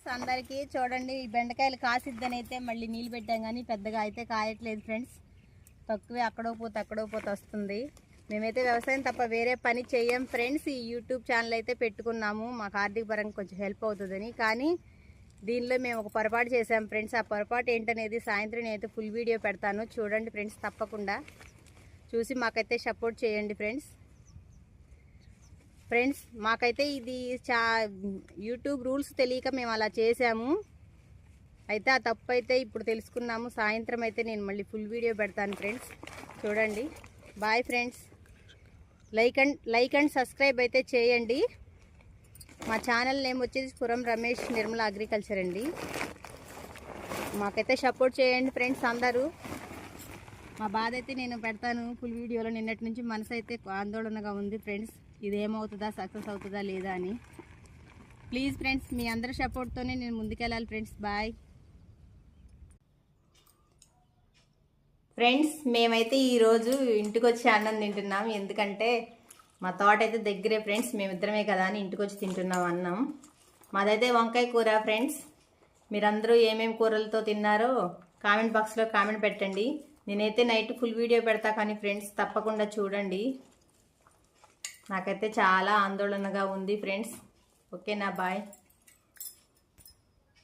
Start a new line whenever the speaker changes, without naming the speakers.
Friends అందరికీ చూడండి, ఈ బెండకాయలు కాసిద్దని అయితే మళ్ళీ నీళ్ళు పెట్టాం కానీ పెద్దగా అయితే కాయట్లేదు ఫ్రెండ్స్. తక్కువే, అక్కడో పోతే వస్తుంది. మేమైతే వ్యవసాయం తప్ప వేరే పని చెయ్యం ఫ్రెండ్స్. ఈ యూట్యూబ్ ఛానల్ అయితే పెట్టుకున్నాము మాకు ఆర్థిక పరంగా కొంచెం హెల్ప్ అవుతుందని. కానీ దీనిలో మేము ఒక పొరపాటు చేసాం ఫ్రెండ్స్. ఆ పొరపాటు ఏంటనేది సాయంత్రం నేనైతే ఫుల్ వీడియో పెడతాను, చూడండి ఫ్రెండ్స్. తప్పకుండా చూసి మాకైతే సపోర్ట్ చేయండి ఫ్రెండ్స్. మాకైతే ఇది యూట్యూబ్ రూల్స్ తెలియక మేము అలా చేసాము. అయితే ఆ తప్పు అయితే ఇప్పుడు తెలుసుకున్నాము. సాయంత్రం అయితే నేను మళ్ళీ ఫుల్ వీడియో పెడతాను ఫ్రెండ్స్, చూడండి. Bye friends. Like and subscribe అయితే చేయండి. మా ఛానల్ నేమ్ వచ్చేసి పురం రమేష్ నిర్మల అగ్రికల్చర్ అండి. మాకైతే సపోర్ట్ చేయండి ఫ్రెండ్స్ అందరూ. మా బాధ అయితే నేను పెడతాను ఫుల్ వీడియోలో. నిన్నటి నుంచి మనసు అయితే ఆందోళనగా ఉంది ఫ్రెండ్స్, ఇదేమవుతుందా, సక్సెస్ అవుతుందా లేదా అని. ప్లీజ్ ఫ్రెండ్స్, మీ అందరి సపోర్ట్తోనే నేను ముందుకెళ్ళాలి ఫ్రెండ్స్. Bye friends. మేమైతే ఈరోజు ఇంటికి వచ్చి అన్నం తింటున్నాం. ఎందుకంటే మా తోట అయితే దగ్గరే ఫ్రెండ్స్, మేమిద్దరమే కదా అని ఇంటికి వచ్చి తింటున్నాం అన్నం. మాదైతే వంకాయ కూర ఫ్రెండ్స్. మీరందరూ ఏమేమి కూరలతో తిన్నారో కామెంట్ బాక్స్లో కామెంట్ పెట్టండి. నేనైతే నైట్ ఫుల్ వీడియో పెడతా కానీ ఫ్రెండ్స్ తప్పకుండా చూడండి. నాకైతే చాలా ఆందోళనగా ఉంది ఫ్రెండ్స్. ఓకేనా, బాయ్.